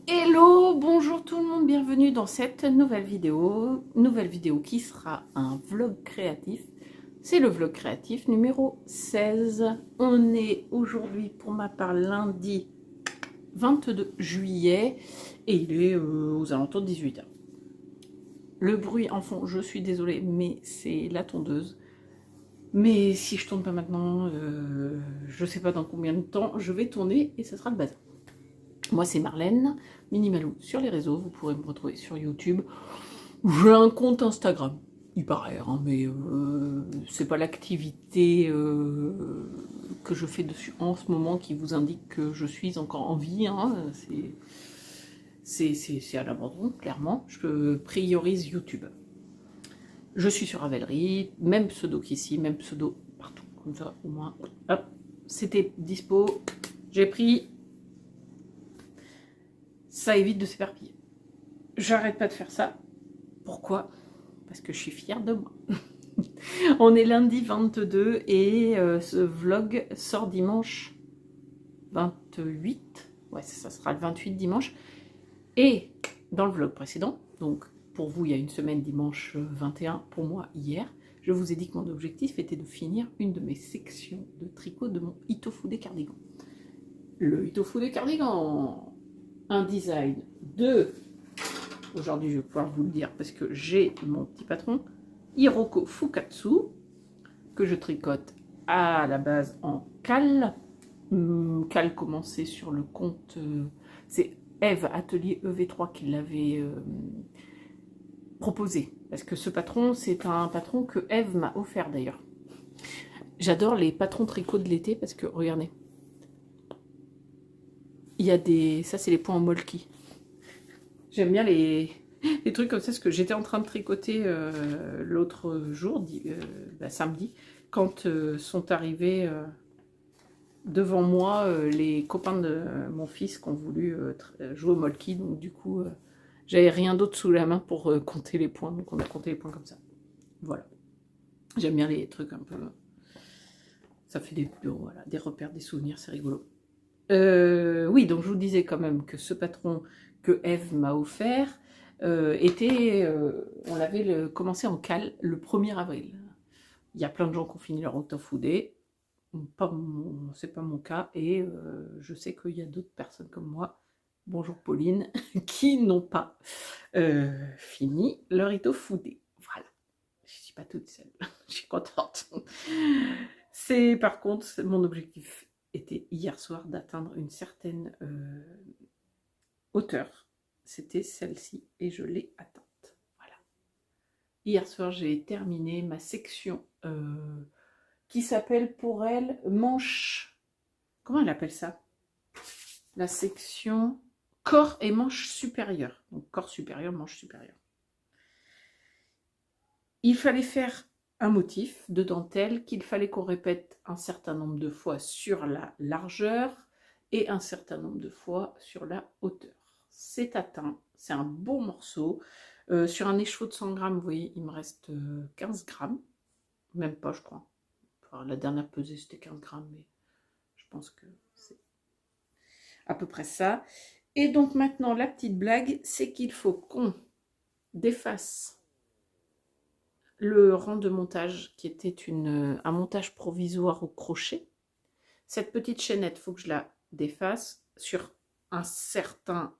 Hello, bonjour tout le monde, bienvenue dans cette nouvelle vidéo qui sera un vlog créatif. C'est le vlog créatif numéro 16. On est aujourd'hui pour ma part lundi 22 juillet et il est aux alentours de 18h. Le bruit en fond, je suis désolée, mais c'est la tondeuse. Mais si je tourne pas maintenant, je sais pas dans combien de temps je vais tourner et ça sera le bazar. Moi c'est Marlène, Minimalou sur les réseaux, vous pourrez me retrouver sur YouTube. J'ai un compte Instagram, il paraît, hein, mais c'est pas l'activité que je fais dessus en ce moment qui vous indique que je suis encore en vie, hein, c'est à l'abandon, clairement. Je priorise YouTube. Je suis sur Ravelry, même pseudo qu'ici, même pseudo partout, comme ça au moins. Hop, c'était dispo, j'ai pris. Ça évite de s'éparpiller. J'arrête pas de faire ça. Pourquoi? Parce que je suis fière de moi. On est lundi 22 et ce vlog sort dimanche 28. Ouais, ça sera le 28 dimanche. Et dans le vlog précédent, donc pour vous il y a une semaine, dimanche 21, pour moi hier, je vous ai dit que mon objectif était de finir une de mes sections de tricot de mon Itofude cardigan. Le Itofude cardigan, un design de... Aujourd'hui, je vais pouvoir vous le dire parce que j'ai mon petit patron, Hiroko Fukatsu, que je tricote à la base en cal. Cal commencé sur le compte... c'est Eve Atelier EV3 qui l'avait proposé. Parce que ce patron, c'est un patron que Eve m'a offert d'ailleurs. J'adore les patrons tricot de l'été parce que, regardez, il y a des... Ça, c'est les points en molki. J'aime bien les trucs comme ça, parce que j'étais en train de tricoter l'autre jour, samedi, quand sont arrivés devant moi les copains de mon fils qui ont voulu jouer au molki, donc du coup, j'avais rien d'autre sous la main pour compter les points, donc on a compté les points comme ça. Voilà. J'aime bien les trucs un peu... Ça fait voilà, des repères, des souvenirs, c'est rigolo. Oui, donc je vous disais quand même que ce patron que Eve m'a offert on l'avait commencé en cal le 1er avril. Il y a plein de gens qui ont fini leur Itofude, c'est pas mon cas, et je sais qu'il y a d'autres personnes comme moi, bonjour Pauline, qui n'ont pas fini leur Itofude. Voilà, je suis pas toute seule, je suis contente. C'est par contre mon objectif était hier soir d'atteindre une certaine hauteur. C'était celle-ci et je l'ai atteinte. Voilà. Hier soir, j'ai terminé ma section qui s'appelle pour elle manche. Comment elle appelle ça? La section corps et manche supérieure. Donc corps supérieur, manche supérieure. Il fallait faire un motif de dentelle qu'il fallait qu'on répète un certain nombre de fois sur la largeur et un certain nombre de fois sur la hauteur. C'est atteint, c'est un beau morceau. Sur un écheveau de 100 grammes, vous voyez, il me reste 15 grammes. Même pas, je crois. Enfin, la dernière pesée, c'était 15 grammes, mais je pense que c'est à peu près ça. Et donc maintenant, la petite blague, c'est qu'il faut qu'on défasse le rang de montage qui était un montage provisoire au crochet. Cette petite chaînette, il faut que je la défasse sur un certain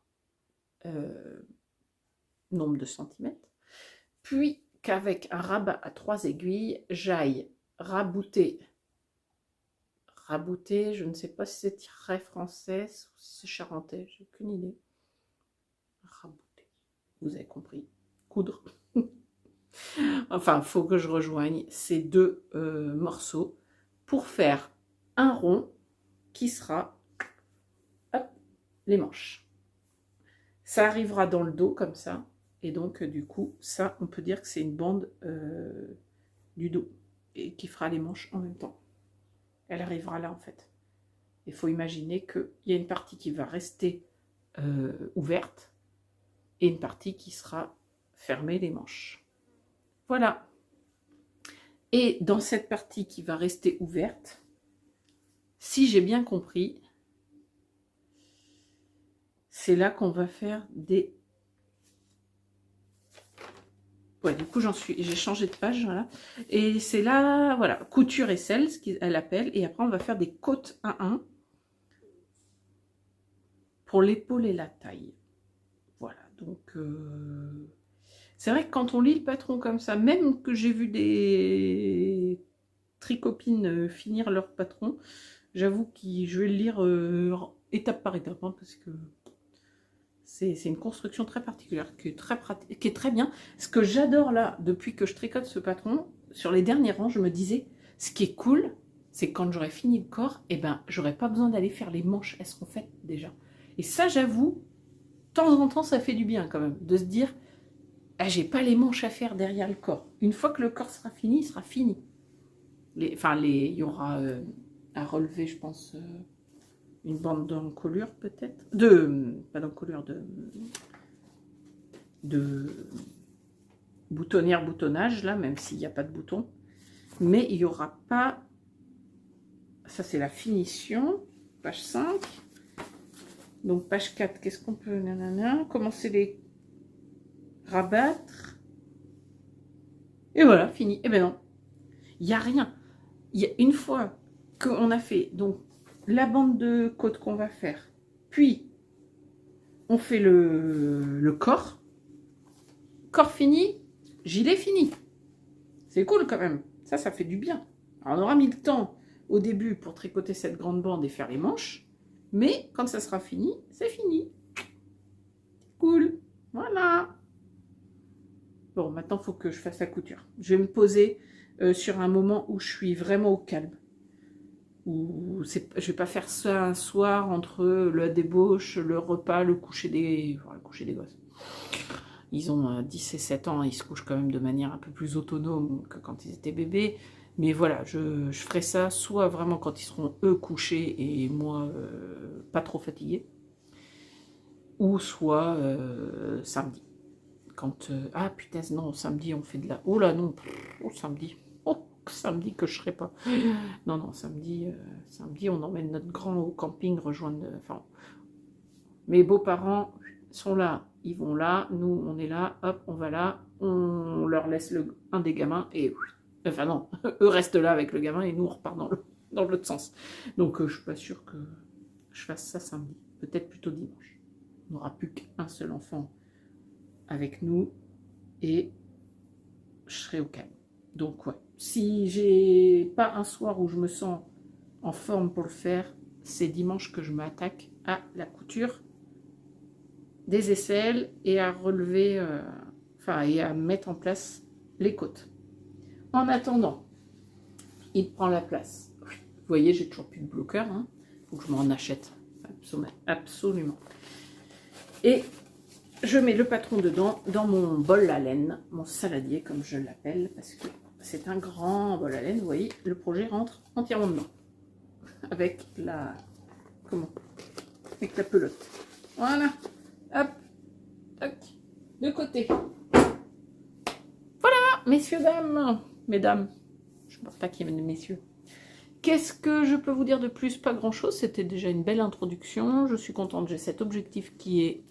nombre de centimètres, puis qu'avec un rabat à 3 aiguilles, j'aille rabouter, je ne sais pas si c'est très français ou si c'est charentais, j'ai aucune idée. Rabouter, vous avez compris, coudre. Enfin, il faut que je rejoigne ces deux morceaux pour faire un rond qui sera hop, les manches. Ça arrivera dans le dos comme ça. Et donc, du coup, ça, on peut dire que c'est une bande du dos et qui fera les manches en même temps. Elle arrivera là, en fait. Il faut imaginer qu'il y a une partie qui va rester ouverte et une partie qui sera fermée, les manches. Voilà. Et dans cette partie qui va rester ouverte, si j'ai bien compris, c'est là qu'on va faire des... Ouais, du coup, j'ai changé de page, voilà. Et c'est là, voilà, couture et selle, ce qu'elle appelle. Et après, on va faire des côtes 1-1 pour l'épaule et la taille. Voilà, donc... c'est vrai que quand on lit le patron comme ça, même que j'ai vu des tricopines finir leur patron, j'avoue que je vais le lire étape par étape, hein, parce que c'est une construction très particulière, qui est très bien. Ce que j'adore là, depuis que je tricote ce patron, sur les derniers rangs, je me disais, ce qui est cool, c'est que quand j'aurai fini le corps, eh ben, j'aurai pas besoin d'aller faire les manches, elles seront faites déjà. Et ça, j'avoue, de temps en temps, ça fait du bien quand même, de se dire, ah, j'ai pas les manches à faire derrière le corps. Une fois que le corps sera fini, il sera fini. Il y aura à relever, je pense, une bande d'encolure peut-être. Pas d'encolure, de boutonnière, boutonnage, là, même s'il n'y a pas de bouton. Mais il n'y aura pas... Ça, c'est la finition. Page 5. Donc, page 4, qu'est-ce qu'on peut... Nanana, commencer les rabattre. Et voilà, fini. Eh ben non. Il n'y a rien. Une fois qu'on a fait donc la bande de côte qu'on va faire, puis on fait le corps. Corps fini, gilet fini. C'est cool quand même. Ça fait du bien. Alors, on aura mis le temps au début pour tricoter cette grande bande et faire les manches. Mais quand ça sera fini, c'est fini. Cool. Voilà. Bon, maintenant, il faut que je fasse la couture. Je vais me poser sur un moment où je suis vraiment au calme. Où je ne vais pas faire ça un soir entre la débauche, le repas, le coucher des gosses. Ils ont 10 et 7 ans, ils se couchent quand même de manière un peu plus autonome que quand ils étaient bébés. Mais voilà, je ferai ça soit vraiment quand ils seront eux couchés et moi pas trop fatiguée, ou soit samedi. Quand ah putain non, samedi on fait de la... Oh là non, samedi. Oh, samedi que je serai pas. Non, samedi, samedi on emmène notre grand au camping rejoindre... Enfin, mes beaux-parents sont là, ils vont là, nous on est là, hop, on va là, on leur laisse un des gamins et... Enfin non, eux restent là avec le gamin et nous on repart dans l'autre sens. Donc je suis pas sûre que je fasse ça samedi, peut-être plutôt dimanche. On n'aura plus qu'un seul enfant avec nous et je serai au calme. Donc ouais, si j'ai pas un soir où je me sens en forme pour le faire, c'est dimanche que je m'attaque à la couture des aisselles et à relever, et à mettre en place les côtes. En attendant, il prend la place. Vous voyez, j'ai toujours plus de bloqueur, hein. Faut que je m'en achète, absolument. Et je mets le patron dedans, dans mon bol à laine, mon saladier comme je l'appelle, parce que c'est un grand bol à laine. Vous voyez, le projet rentre entièrement dedans, avec la... Comment? Avec la pelote. Voilà, hop, tac, de côté. Voilà, messieurs, dames, mesdames, je ne pense pas qu'il y ait de messieurs. Qu'est-ce que je peux vous dire de plus? Pas grand-chose, c'était déjà une belle introduction. Je suis contente, j'ai cet objectif qui est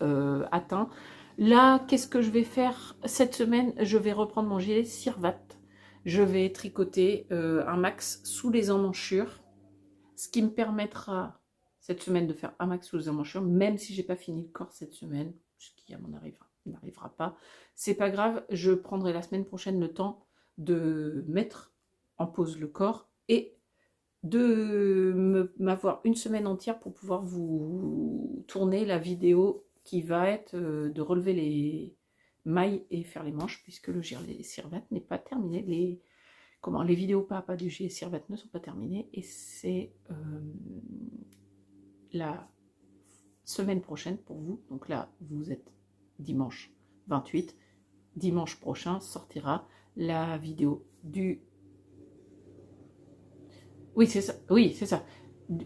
atteint. Là, qu'est-ce que je vais faire cette semaine? Je vais reprendre mon gilet Sirvat. Je vais tricoter un max sous les emmanchures, ce qui me permettra cette semaine de faire un max sous les emmanchures, même si j'ai pas fini le corps cette semaine, ce qui à mon avis n'arrivera pas. C'est pas grave, je prendrai la semaine prochaine le temps de mettre en pause le corps et de m'avoir une semaine entière pour pouvoir vous tourner la vidéo qui va être de relever les mailles et faire les manches, puisque le gilet Sirvat n'est pas terminé. Les vidéos pas à pas du gilet Sirvat ne sont pas terminées, et c'est la semaine prochaine pour vous. Donc là, vous êtes dimanche 28. Dimanche prochain sortira la vidéo du... Oui, c'est ça. Oui, c'est ça.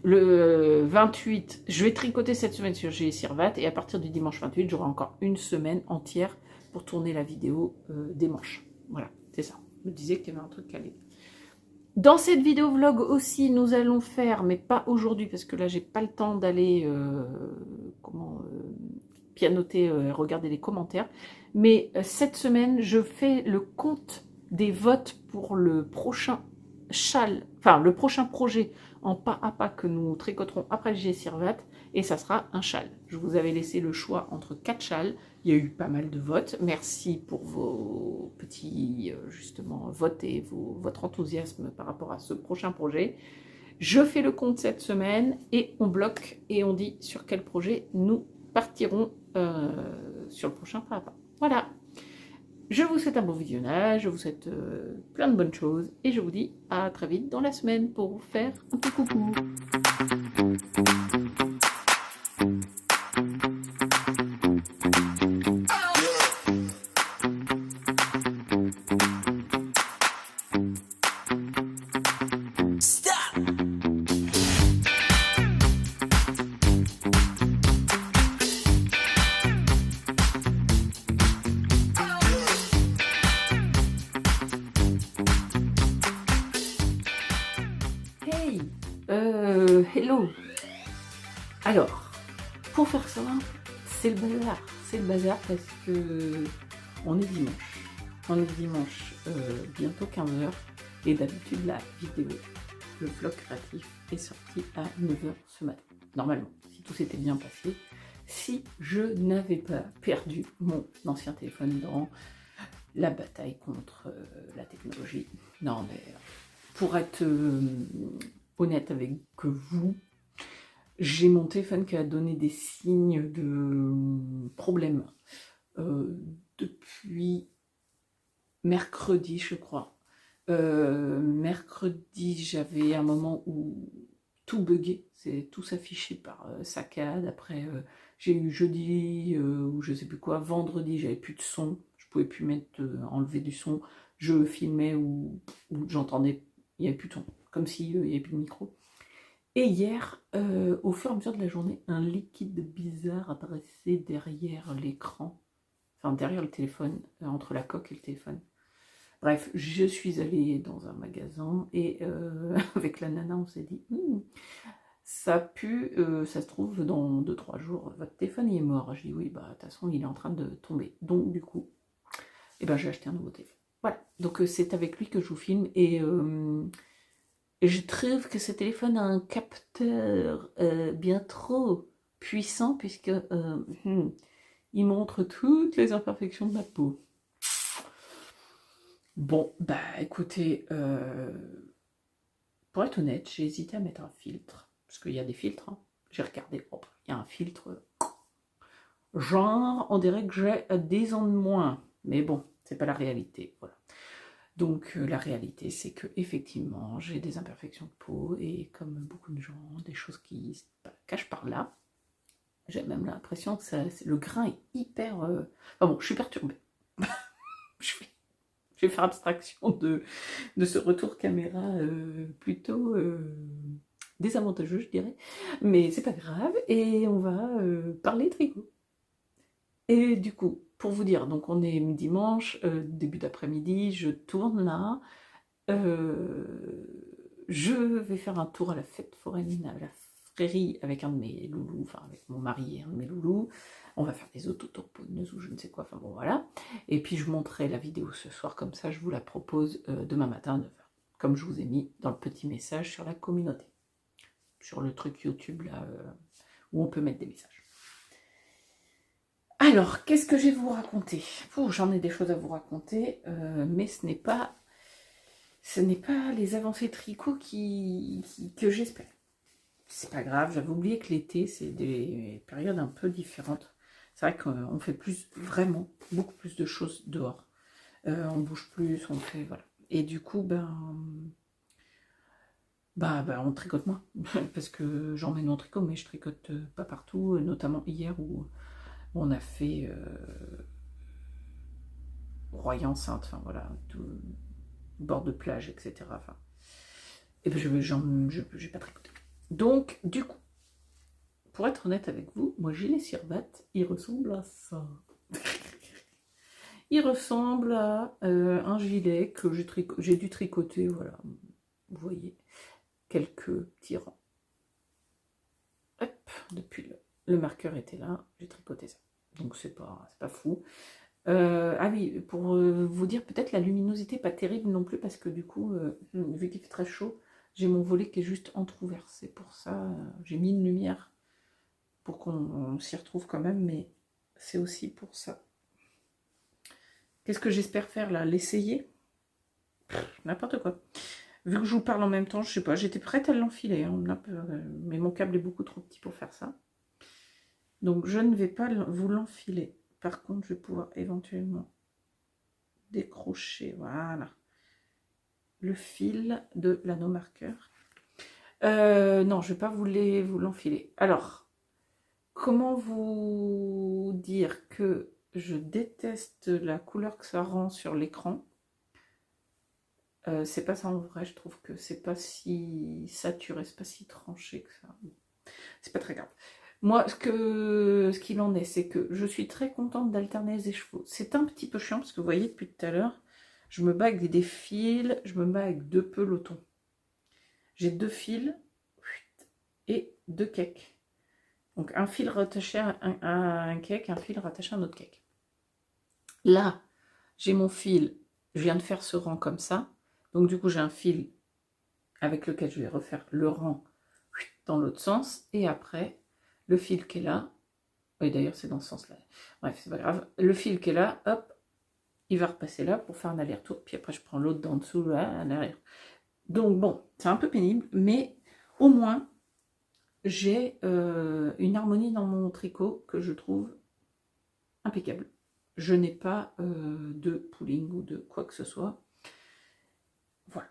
Le 28, je vais tricoter cette semaine sur gilet Sirvat, et à partir du dimanche 28, j'aurai encore une semaine entière pour tourner la vidéo des manches. Voilà, c'est ça. Je me disais qu'il y avait un truc calé. Dans cette vidéo vlog aussi, nous allons faire, mais pas aujourd'hui, parce que là, j'ai pas le temps d'aller pianoter, regarder les commentaires. Mais cette semaine, je fais le compte des votes pour le prochain châle, enfin le prochain projet en pas à pas que nous tricoterons après le G-Sirvat, et ça sera un châle. Je vous avais laissé le choix entre 4 châles. Il y a eu pas mal de votes. Merci pour vos petits justement votes et votre enthousiasme par rapport à ce prochain projet. Je fais le compte cette semaine et on bloque et on dit sur quel projet nous partirons sur le prochain pas à pas. Voilà. Je vous souhaite un bon visionnage, je vous souhaite plein de bonnes choses et je vous dis à très vite dans la semaine pour vous faire un petit coucou. Hey, hello. Alors, pour faire ça, c'est le bazar. C'est le bazar parce que on est dimanche. On est dimanche, bientôt 15h. Et d'habitude, la vidéo, le vlog créatif, est sorti à 9h ce matin. Normalement, si tout s'était bien passé. Si je n'avais pas perdu mon ancien téléphone dans la bataille contre la technologie. Non, mais pour être honnête avec vous, j'ai mon téléphone qui a donné des signes de problème depuis mercredi, je crois. Mercredi, j'avais un moment où tout buguait, tout s'affichait par saccade. Après, j'ai eu jeudi ou je sais plus quoi. Vendredi, j'avais plus de son. Je pouvais plus mettre enlever du son. Je filmais ou j'entendais, il n'y avait plus de son, comme s'il n'y avait plus de micro. Et hier, au fur et à mesure de la journée, un liquide bizarre apparaissait derrière l'écran, enfin derrière le téléphone, entre la coque et le téléphone. Bref, je suis allée dans un magasin et avec la nana, on s'est dit ça pue, ça se trouve dans 2-3 jours, votre téléphone il est mort. Je dis oui, bah de toute façon il est en train de tomber. Donc du coup, j'ai acheté un nouveau téléphone. Voilà, donc c'est avec lui que je vous filme et je trouve que ce téléphone a un capteur bien trop puissant puisque il montre toutes les imperfections de ma peau. Bon, bah écoutez, pour être honnête, j'ai hésité à mettre un filtre, parce qu'il y a des filtres, hein. J'ai regardé, oh, il y a un filtre, genre, on dirait que j'ai 10 ans de moins, mais bon, c'est pas la réalité, voilà. Donc la réalité, c'est que effectivement, j'ai des imperfections de peau, et comme beaucoup de gens, des choses qui se cachent par là. J'ai même l'impression que le grain est hyper... Enfin bon, je suis perturbée. Je vais faire abstraction de ce retour caméra plutôt désavantageux, je dirais. Mais c'est pas grave, et on va parler tricot. Et du coup, pour vous dire, donc on est dimanche, début d'après-midi, je tourne là. Je vais faire un tour à la fête foraine, à la prairie avec un de mes loulous, enfin avec mon mari et un de mes loulous. On va faire des autotamponneuses ou je ne sais quoi, enfin bon voilà. Et puis je montrerai la vidéo ce soir, comme ça je vous la propose demain matin à 9h. Comme je vous ai mis dans le petit message sur la communauté. Sur le truc YouTube là, où on peut mettre des messages. Alors, qu'est-ce que je vais vous raconter? J'en ai des choses à vous raconter, mais ce n'est pas les avancées tricot que j'espère. C'est pas grave, j'avais oublié que l'été, c'est des périodes un peu différentes. C'est vrai qu'on fait vraiment, beaucoup plus de choses dehors. On bouge plus, on fait, voilà. Et du coup, on tricote moins. Parce que j'emmène mon tricot, mais je tricote pas partout. Notamment hier où on a fait Royan-Sainte, enfin voilà, tout, bord de plage, etc. Enfin, et puis j'ai pas tricoté. Donc, du coup, pour être honnête avec vous, moi j'ai les Sirvat, il ressemble à ça. Il ressemble à un gilet que j'ai dû tricoter, voilà, vous voyez, quelques petits rangs. Hop, depuis le marqueur était là, j'ai tricoté ça. Donc c'est pas fou. Ah oui, pour vous dire, peut-être la luminosité pas terrible non plus, parce que du coup, vu qu'il fait très chaud, j'ai mon volet qui est juste entrouvert. C'est pour ça, j'ai mis une lumière pour qu'on s'y retrouve quand même, mais c'est aussi pour ça. Qu'est-ce que j'espère faire là? L'essayer? N'importe quoi. Vu que je vous parle en même temps, je sais pas, j'étais prête à l'enfiler, hein, mais mon câble est beaucoup trop petit pour faire ça. Donc je ne vais pas vous l'enfiler. Par contre, je vais pouvoir éventuellement décrocher, voilà, le fil de l'anneau marqueur. Non, je ne vais pas vous l'enfiler. Alors, comment vous dire que je déteste la couleur que ça rend sur l'écran? C'est pas ça en vrai, je trouve que c'est pas si saturé, c'est pas si tranché que ça. C'est pas très grave. Moi, ce qu'il en est, c'est que je suis très contente d'alterner les écheveaux. C'est un petit peu chiant, parce que vous voyez, depuis tout à l'heure, je me bats avec des fils, je me bats avec 2 pelotons. J'ai 2 fils et 2 cakes. Donc un fil rattaché à un cake, un fil rattaché à un autre cake. Là, j'ai mon fil, je viens de faire ce rang comme ça. Donc du coup, j'ai un fil avec lequel je vais refaire le rang dans l'autre sens. Et après, le fil qui est là, oui d'ailleurs c'est dans ce sens-là, bref c'est pas grave, le fil qui est là, hop, il va repasser là pour faire un aller-retour, puis après je prends l'autre d'en dessous, là, en arrière. Donc bon, c'est un peu pénible, mais au moins j'ai une harmonie dans mon tricot que je trouve impeccable. Je n'ai pas de pooling ou de quoi que ce soit. Voilà.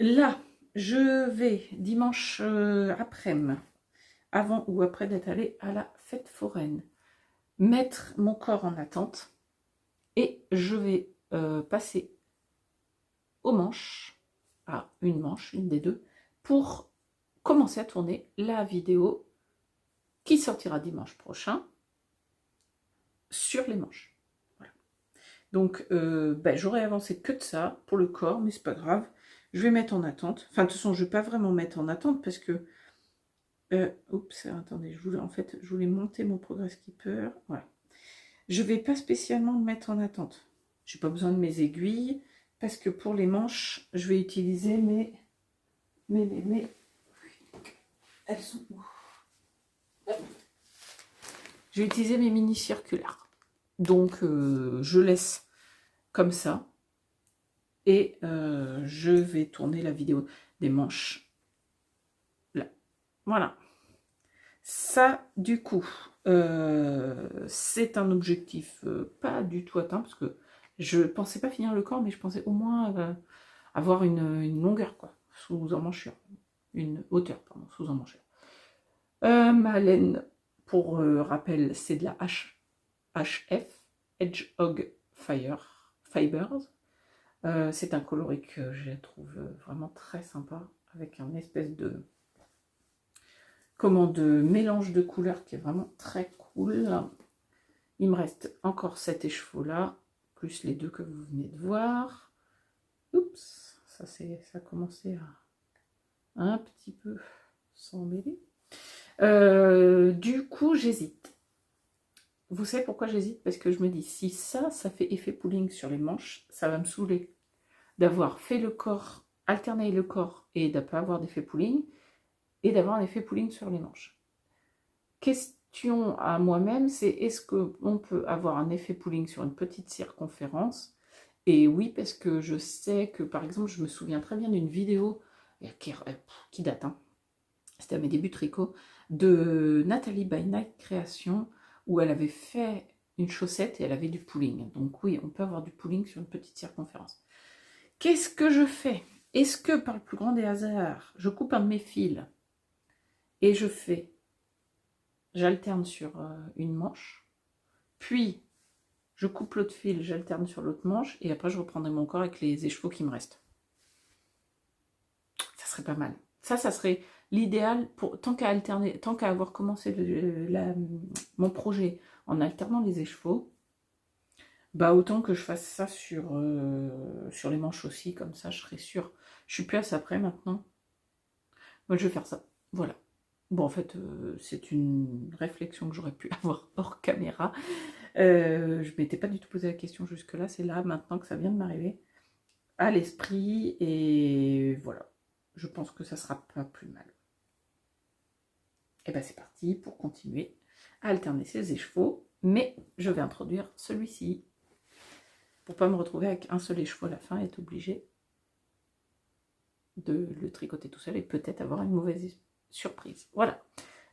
Là, je vais dimanche après-midi, avant ou après d'être allée à la fête foraine, mettre mon corps en attente et je vais passer aux manches, à une manche, une des deux, pour commencer à tourner la vidéo qui sortira dimanche prochain sur les manches. Voilà. Donc j'aurais avancé que de ça pour le corps, mais c'est pas grave. Je vais mettre en attente. Enfin, de toute façon, je vais pas vraiment mettre en attente parce que oups, attendez, je voulais monter mon Progress Keeper. Voilà. Je vais pas spécialement le mettre en attente. J'ai pas besoin de mes aiguilles parce que pour les manches, je vais utiliser elles sont où? Je vais utiliser mes mini circulaires. Donc je laisse comme ça et je vais tourner la vidéo des manches là. Voilà. Ça, du coup, c'est un objectif pas du tout atteint, parce que je pensais pas finir le corps, mais je pensais au moins avoir une longueur, quoi, sous emmanchure. Une hauteur, pardon, sous emmanchure. Ma laine, pour rappel, c'est de la HF, Hedgehog Fibers. C'est un coloris que je trouve vraiment très sympa, avec un espèce de mélange de couleurs qui est vraiment très cool. Il me reste encore 7 écheveaux là, plus les 2 que vous venez de voir. Oups, ça a commencé à un petit peu s'emmêler. Du coup, j'hésite. Vous savez pourquoi j'hésite? Parce que je me dis, si ça fait effet pooling sur les manches, ça va me saouler d'avoir fait le corps, alterner le corps et de ne pas avoir d'effet pooling, et d'avoir un effet pooling sur les manches. Question à moi-même, c'est est-ce qu'on peut avoir un effet pooling sur une petite circonférence? Et oui, parce que je sais que, par exemple, je me souviens très bien d'une vidéo qui date, hein, c'était à mes débuts de tricot, de Nathalie by Night Création, où elle avait fait une chaussette et elle avait du pooling. Donc oui, on peut avoir du pooling sur une petite circonférence. Qu'est-ce que je fais? Est-ce que, par le plus grand des hasards, je coupe un de mes fils et j'alterne sur une manche, puis je coupe l'autre fil, j'alterne sur l'autre manche, et après je reprendrai mon corps avec les écheveaux qui me restent. Ça serait pas mal. Ça serait l'idéal, tant qu'à alterner, tant qu'à avoir commencé mon projet en alternant les écheveaux, Bah autant que je fasse ça sur les manches aussi, comme ça je serai sûre. Je suis plus à ça près maintenant. Moi je vais faire ça, voilà. Bon en fait c'est une réflexion que j'aurais pu avoir hors caméra. Je m'étais pas du tout posé la question jusque là, c'est là maintenant que ça vient de m'arriver à l'esprit et voilà. Je pense que ça sera pas plus mal. Et ben c'est parti pour continuer à alterner ces écheveaux, mais je vais introduire celui-ci pour pas me retrouver avec un seul écheveau à la fin et être obligé de le tricoter tout seul et peut-être avoir une mauvaise surprise. Voilà,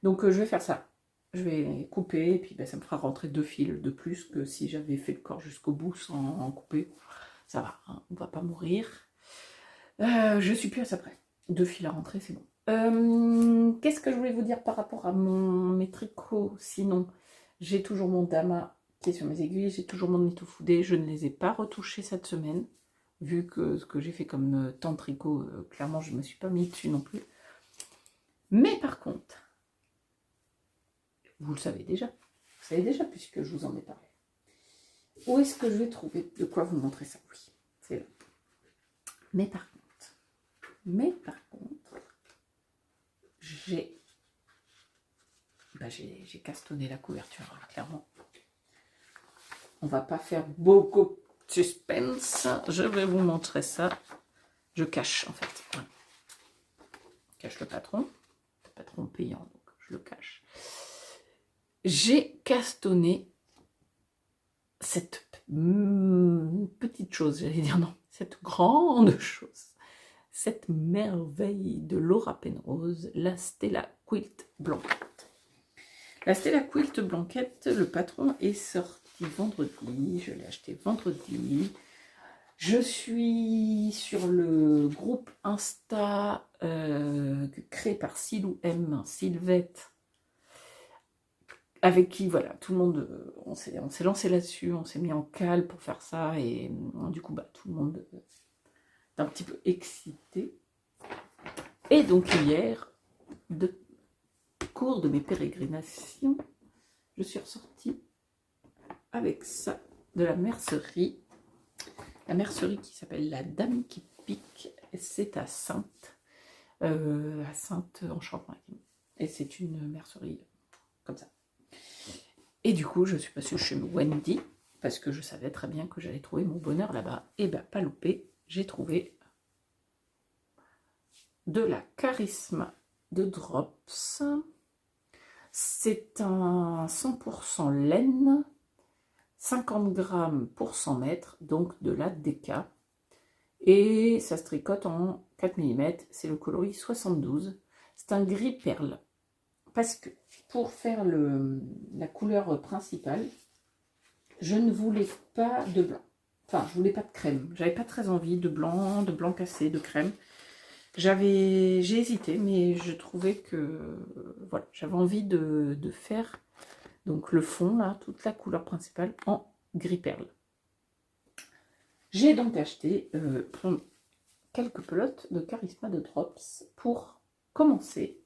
donc je vais faire ça. Je vais couper et puis ben, ça me fera rentrer 2 fils de plus que si j'avais fait le corps jusqu'au bout sans couper. Ça va, hein, on va pas mourir. Je suis plus à ça près. 2 fils à rentrer, c'est bon. Qu'est-ce que je voulais vous dire par rapport à mes tricots? Sinon, j'ai toujours mon Dama qui est sur mes aiguilles, j'ai toujours mon Nitofude, je ne les ai pas retouchés cette semaine, vu que ce que j'ai fait comme temps de tricot, clairement je ne me suis pas mis dessus non plus. Mais par contre, vous le savez déjà, puisque je vous en ai parlé. Où est-ce que je vais trouver de quoi vous montrer ça? Oui, c'est là. Mais par contre, j'ai castonné la couverture, alors clairement. On va pas faire beaucoup de suspense. Je vais vous montrer ça. Je cache en fait. Voilà. Je cache le patron payant, donc je le cache. J'ai castonné cette petite chose, j'allais dire non, cette grande chose, cette merveille de Laura Penrose, la Stella Quilt Blanquette. La Stella Quilt Blanquette, le patron est sorti vendredi, je l'ai acheté vendredi. Je suis sur le groupe Insta créé par Silou M, Sylvette, avec qui, voilà, tout le monde, on s'est lancé là-dessus, on s'est mis en cale pour faire ça, et du coup, bah, tout le monde est un petit peu excité. Et donc hier, de cours de mes pérégrinations, je suis ressortie avec ça de la mercerie. La mercerie qui s'appelle La Dame qui pique, c'est à Saintes en Champagne. Et c'est une mercerie comme ça. Et du coup, je suis passée chez Wendy, parce que je savais très bien que j'allais trouver mon bonheur là-bas. Et ben, pas loupé, j'ai trouvé de la Charisma de Drops. C'est un 100% laine, 50 grammes pour 100 mètres, donc de la DK. Et ça se tricote en 4 mm, c'est le coloris 72. C'est un gris perle. Parce que pour faire la couleur principale, je ne voulais pas de blanc. Enfin, je voulais pas de crème. J'avais pas très envie de blanc cassé, de crème. J'ai hésité, mais je trouvais que voilà, j'avais envie de faire donc le fond, là, toute la couleur principale en gris perle. J'ai donc acheté quelques pelotes de Charisma de Drops pour commencer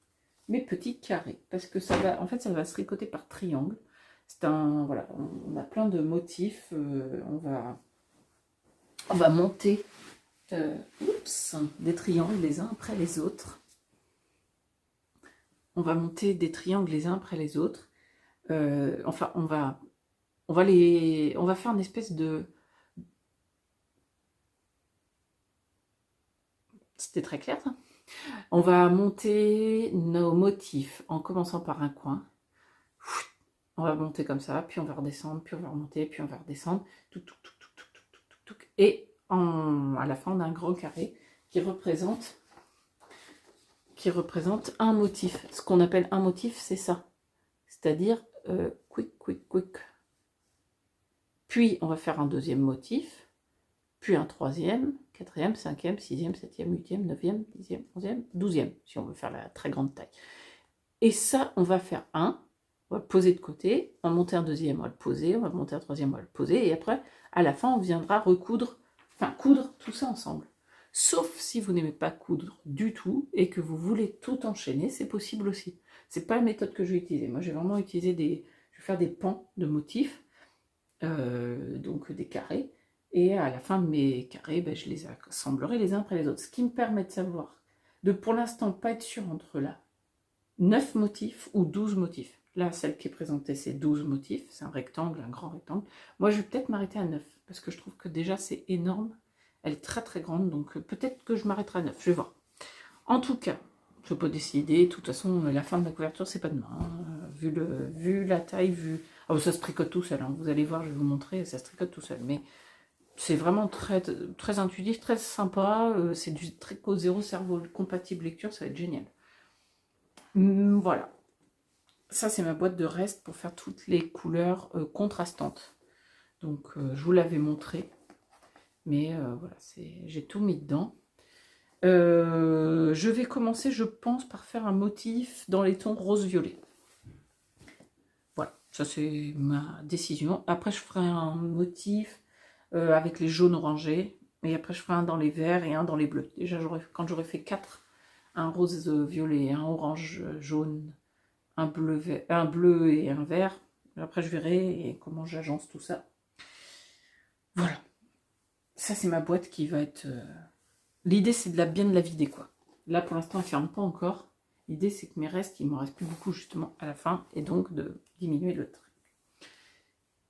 mes petits carrés, parce que ça va, en fait, ça va se tricoter par triangle. C'est un, voilà, on a plein de motifs. On va monter des triangles les uns après les autres. On va monter des triangles les uns après les autres. Enfin, on va faire une espèce de... C'était très clair, ça? On va monter nos motifs en commençant par un coin. On va monter comme ça, puis on va redescendre, puis on va remonter, puis on va redescendre. Et à la fin, on a un grand carré qui représente un motif. Ce qu'on appelle un motif, c'est ça. C'est-à-dire quick. Puis, on va faire un deuxième motif, puis un troisième, quatrième, cinquième, sixième, septième, huitième, neuvième, dixième, onzième, douzième, si on veut faire la très grande taille. Et ça, on va faire un, on va le poser de côté, on va monter un deuxième, on va le poser, on va monter un troisième, on va le poser, et après, à la fin, on viendra coudre tout ça ensemble. Sauf si vous n'aimez pas coudre du tout, et que vous voulez tout enchaîner, c'est possible aussi. C'est pas la méthode que je vais utiliser. Moi, j'ai vraiment utilisé je vais faire des pans de motifs, donc des carrés. Et à la fin de mes carrés, ben, je les assemblerai les uns après les autres. Ce qui me permet de savoir, de pour l'instant pas être sûr entre là 9 motifs ou 12 motifs. Là, celle qui est présentée, c'est 12 motifs. C'est un rectangle, un grand rectangle. Moi, je vais peut-être m'arrêter à 9, parce que je trouve que déjà, c'est énorme. Elle est très très grande, donc peut-être que je m'arrêterai à 9. Je vais voir. En tout cas, je peux décider. De toute façon, la fin de la couverture, c'est pas demain. Hein. Vu la taille, vu... Oh, ça se tricote tout seul. Hein. Vous allez voir, je vais vous montrer, ça se tricote tout seul. Mais c'est vraiment très, très intuitif, très sympa. C'est du tricot zéro cerveau compatible lecture, ça va être génial. Voilà. Ça, c'est ma boîte de reste pour faire toutes les couleurs contrastantes. Donc, je vous l'avais montré. Mais voilà, j'ai tout mis dedans. Je vais commencer, je pense, par faire un motif dans les tons rose-violet. Voilà, ça c'est ma décision. Après, je ferai un motif avec les jaunes orangés. Et après, je ferai un dans les verts et un dans les bleus. Déjà, quand j'aurai fait 4, un rose-violet, un orange-jaune, un bleu et un vert. Après, je verrai comment j'agence tout ça. Voilà. Ça, c'est ma boîte qui va être... L'idée, c'est bien de la vider, quoi. Là, pour l'instant, elle ne ferme pas encore. L'idée, c'est que mes restes, il m'en reste plus beaucoup, justement, à la fin. Et donc, de diminuer le trait.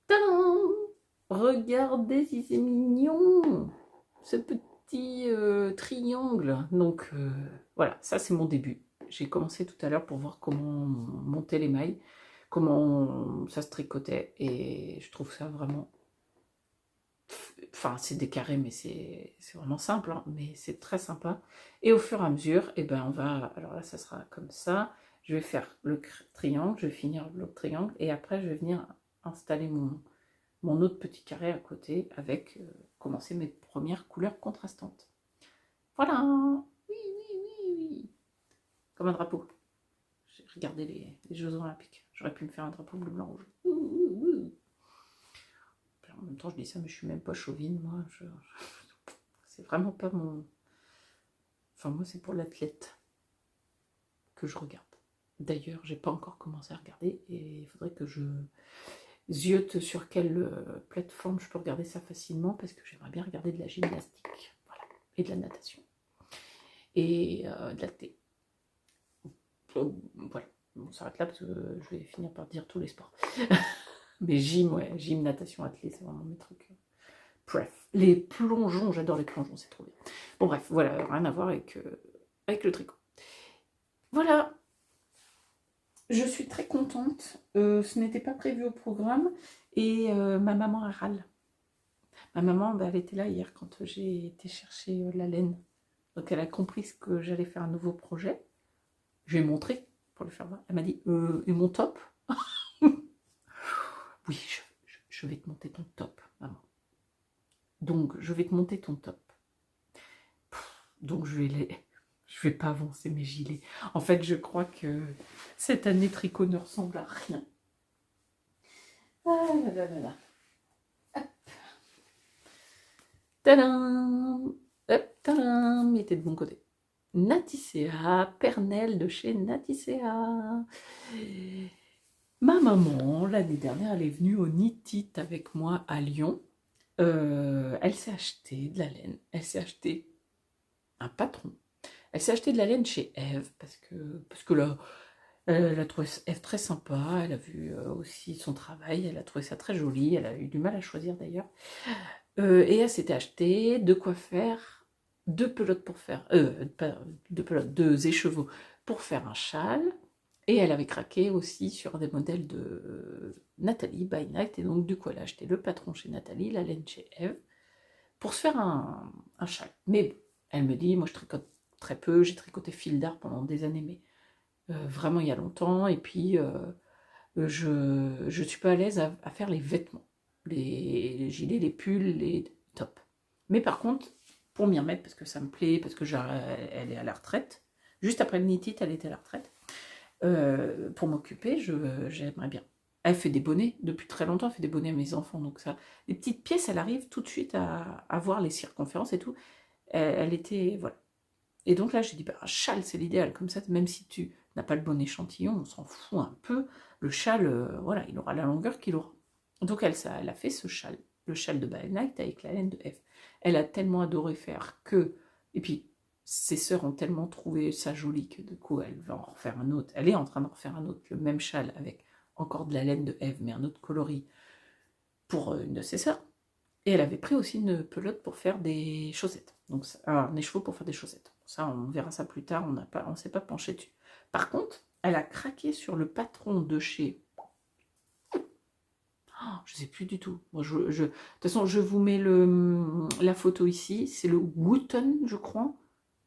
Tadam! Regardez si c'est mignon! Ce petit triangle. Donc, voilà, ça, c'est mon début. J'ai commencé tout à l'heure pour voir comment monter les mailles, comment ça se tricotait, et je trouve ça vraiment... Enfin, c'est des carrés, mais c'est vraiment simple, hein, mais c'est très sympa. Et au fur et à mesure, eh ben, on va... Alors là, ça sera comme ça. Je vais faire le triangle, je vais finir l'autre triangle, et après, je vais venir installer mon autre petit carré à côté avec commencer mes premières couleurs contrastantes. Voilà! Oui, oui, oui, oui! Comme un drapeau. J'ai regardé les Jeux Olympiques. J'aurais pu me faire un drapeau bleu, blanc, rouge. En même temps, je dis ça, mais je suis même pas chauvine, moi. C'est vraiment pas mon... Enfin, moi, c'est pour l'athlète que je regarde. D'ailleurs, j'ai pas encore commencé à regarder et il faudrait que je ziote sur quelle plateforme je peux regarder ça facilement parce que j'aimerais bien regarder de la gymnastique, voilà, et de la natation et de la thé. Voilà, on s'arrête là parce que je vais finir par dire tous les sports. Mais gym, ouais, gym, natation, athlé, c'est vraiment mes trucs. Bref, les plongeons, j'adore les plongeons, c'est trop bien. Bon bref, voilà, rien à voir avec le tricot. Voilà, je suis très contente. Ce n'était pas prévu au programme et ma maman elle râle. Ma maman, elle était là hier quand j'ai été chercher la laine. Donc elle a compris que j'allais faire un nouveau projet. Je lui ai montré pour le faire voir. Elle m'a dit, et mon top? Oui, je vais te monter ton top, maman. Donc, je vais te monter ton top. Donc, je vais pas avancer mes gilets. En fait, je crois que cette année, tricot ne ressemble à rien. Ah là là là là. Hop. Tadam! Hop, tadam! Mettez de bon côté. Naticea, Pernelle de chez Naticea. Ma maman, l'année dernière, elle est venue au Knit-It avec moi à Lyon. Elle s'est acheté de la laine. Elle s'est acheté un patron. Elle s'est acheté de la laine chez Eve parce que là, elle a trouvé Eve très sympa. Elle a vu aussi son travail. Elle a trouvé ça très joli. Elle a eu du mal à choisir d'ailleurs. Et elle s'était acheté de quoi faire 2 pelotes pour faire... pas 2 pelotes, 2 écheveaux pour faire un châle. Et elle avait craqué aussi sur des modèles de Nathalie by Night. Et donc, du coup, elle a acheté le patron chez Nathalie, la laine chez Eve, pour se faire un châle. Mais bon, elle me dit, moi, je tricote très peu. J'ai tricoté fil d'art pendant des années, mais vraiment il y a longtemps. Et puis, je suis pas à l'aise à faire les vêtements. Les gilets, les pulls, les tops. Mais par contre, pour m'y remettre, parce que ça me plaît, parce que elle est à la retraite, juste après le Knit-It, elle était à la retraite, pour m'occuper, j'aimerais bien. Elle fait des bonnets, depuis très longtemps, elle fait des bonnets à mes enfants, donc ça, les petites pièces, elle arrive tout de suite à voir les circonférences et tout. Elle était, voilà. Et donc là, j'ai dit, bah, un châle, c'est l'idéal, comme ça, même si tu n'as pas le bon échantillon, on s'en fout un peu, le châle, voilà, il aura la longueur qu'il aura. Donc elle a fait ce châle, le châle de By Night avec la laine de Eve. Elle a tellement adoré faire que... Et puis, ses sœurs ont tellement trouvé ça joli que du coup, elle va en refaire un autre. Elle est en train d'en refaire un autre, le même châle avec encore de la laine de Eve, mais un autre coloris pour une de ses sœurs. Et elle avait pris aussi une pelote pour faire des chaussettes. Donc, un écheveau pour faire des chaussettes. Ça, on verra ça plus tard, on ne s'est pas penché dessus. Par contre, elle a craqué sur le patron de chez... Oh, je ne sais plus du tout. Moi, de toute façon, je vous mets la photo ici. C'est le Wooton, je crois.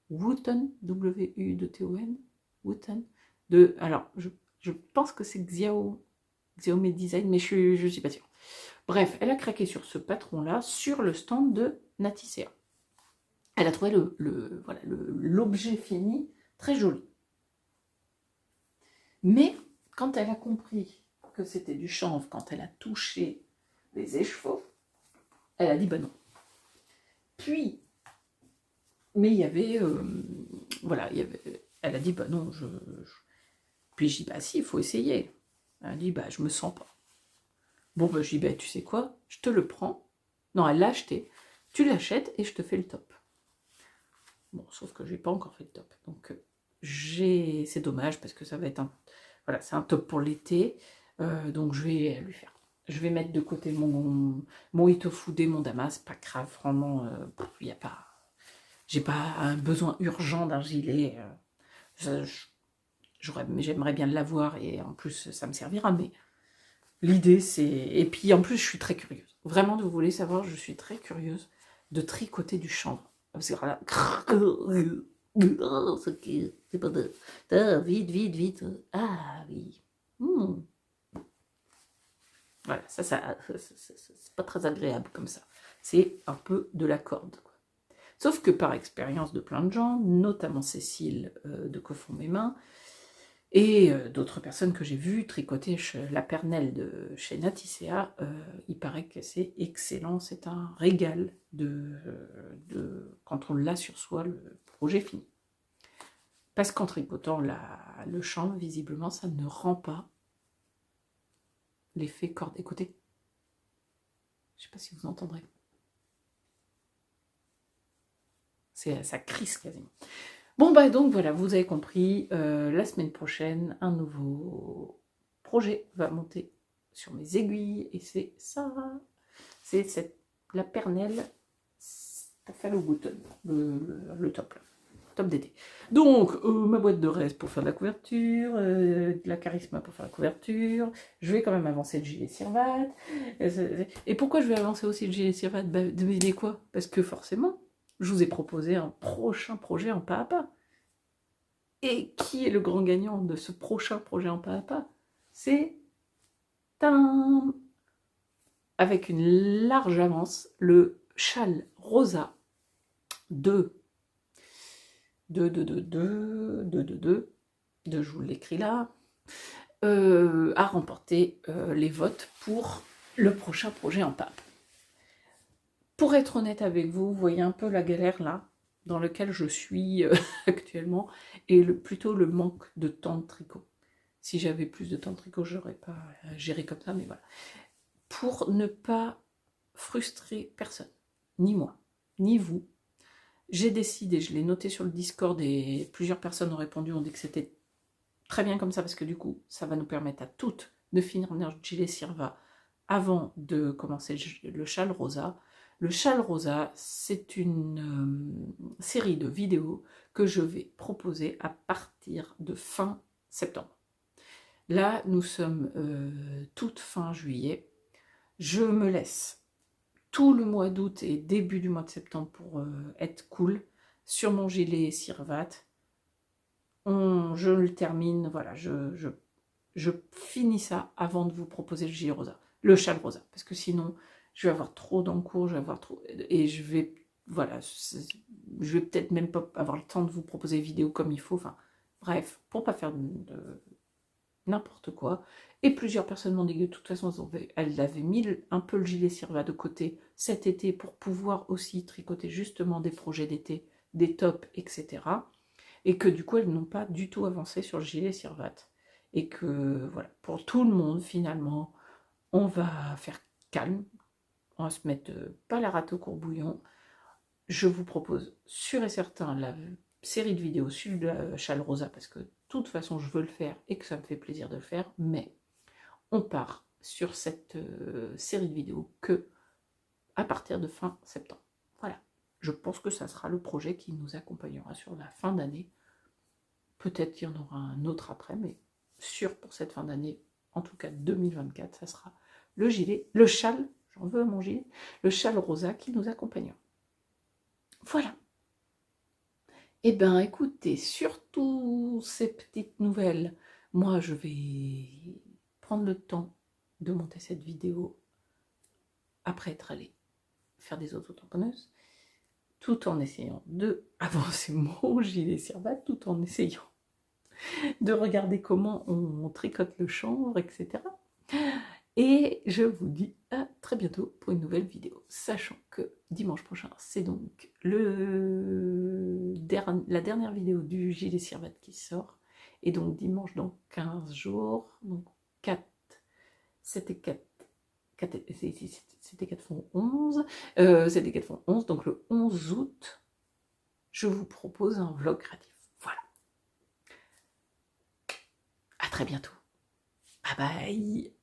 Wooton, W-U-T-O-N. Wooton. Alors, je pense que c'est Xiaomi Design, mais je suis pas sûre. Bref, elle a craqué sur ce patron-là, sur le stand de Natissea. Elle a trouvé voilà, l'objet fini très joli. Mais quand elle a compris que c'était du chanvre, quand elle a touché les écheveaux, elle a dit bah non. Puis, mais il y avait, voilà, elle a dit bah non, puis je dis bah si, il faut essayer. Elle a dit bah je me sens pas. Bon bah je dis bah tu sais quoi, je te le prends. Non, elle l'a acheté. Tu l'achètes et je te fais le top. Bon, sauf que j'ai pas encore fait le top. Donc c'est dommage parce que ça va être voilà, c'est un top pour l'été. Donc je vais lui faire. Je vais mettre de côté mon Itofude, mon Damas, pas grave, vraiment, il y a pas. J'ai pas un besoin urgent d'un gilet. J'aimerais bien l'avoir et en plus ça me servira, mais l'idée c'est. Et puis en plus je suis très curieuse. Vraiment, vous voulez savoir, je suis très curieuse de tricoter du chanvre. Parce que là, c'est pas de... Vite. Ah oui. Voilà, ça c'est pas très agréable comme ça. C'est un peu de la corde. Quoi. Sauf que par expérience de plein de gens, notamment Cécile de Coffond Mes Mains, et d'autres personnes que j'ai vues tricoter la pernelle de chez Natissea, il paraît que c'est excellent, c'est un régal quand on l'a sur soi, le projet fini. Parce qu'en tricotant le chanvre, visiblement, ça ne rend pas l'effet corde. Écoutez, je ne sais pas si vous entendrez. Ça crisse quasiment. Bon bah donc voilà, vous avez compris, la semaine prochaine, un nouveau projet va monter sur mes aiguilles, et c'est ça, c'est la pernelle Stafalo Bouton, le top là. Top d'été. Donc, ma boîte de reste pour faire de la couverture, de la charisma pour faire la couverture. Je vais quand même avancer le gilet Sirvat. Et pourquoi je vais avancer aussi le gilet Sirvat? Bah, devinez quoi? Parce que forcément, je vous ai proposé un prochain projet en pas à pas. Et qui est le grand gagnant de ce prochain projet en pas à pas? C'est avec une large avance, le châle rosa de je vous l'écris là, a remporté les votes pour le prochain projet en pape. Pour être honnête avec vous, vous voyez un peu la galère là, dans laquelle je suis actuellement, et plutôt le manque de temps de tricot. Si j'avais plus de temps de tricot, je n'aurais pas géré comme ça, mais voilà. Pour ne pas frustrer personne, ni moi, ni vous, j'ai décidé, je l'ai noté sur le Discord et plusieurs personnes ont répondu, ont dit que c'était très bien comme ça parce que du coup, ça va nous permettre à toutes de finir notre gilet Sirva avant de commencer le châle rosa. Le châle rosa, c'est une série de vidéos que je vais proposer à partir de fin septembre. Là, nous sommes toute fin juillet. Je me laisse tout le mois d'août et début du mois de septembre pour être cool sur mon gilet Sirvat. Je le termine, voilà, je finis ça avant de vous proposer le gilet rosa, le châle rosa, parce que sinon je vais avoir trop d'encours, je vais avoir trop, et je vais, voilà, je vais peut-être même pas avoir le temps de vous proposer une vidéo comme il faut, enfin, bref, pour pas faire de n'importe quoi. Et plusieurs personnes m'ont dit que de toute façon elles avaient mis un peu le gilet Sirva de côté cet été pour pouvoir aussi tricoter justement des projets d'été, des tops, etc. Et que du coup elles n'ont pas du tout avancé sur le gilet Sirvat. Et que voilà, pour tout le monde finalement, on va faire calme. On va se mettre pas la rate au courbouillon. Je vous propose sûr et certain la série de vidéos sur le châle rosa parce que de toute façon je veux le faire et que ça me fait plaisir de le faire, mais on part sur cette série de vidéos que à partir de fin septembre. Voilà, je pense que ça sera le projet qui nous accompagnera sur la fin d'année. Peut-être qu'il y en aura un autre après, mais sûr pour cette fin d'année, en tout cas 2024, ça sera le gilet, le châle, j'en veux mon gilet, le châle rosa qui nous accompagnera. Voilà. Eh bien, écoutez, surtout ces petites nouvelles, moi, je vais prendre le temps de monter cette vidéo après être allée faire des auto-tamponneuses, tout en essayant de avancer mon gilet Cirbat, tout en essayant de regarder comment on tricote le chanvre, etc. Et je vous dis à très bientôt pour une nouvelle vidéo, sachant que dimanche prochain, c'est donc la dernière vidéo du gilet Cirbat qui sort, et donc dimanche dans 15 jours, donc 4, c'était 4, c'était 4 font 11, c'était 4 font 11, donc le 11 août, je vous propose un vlog créatif. Voilà. À très bientôt. Bye bye.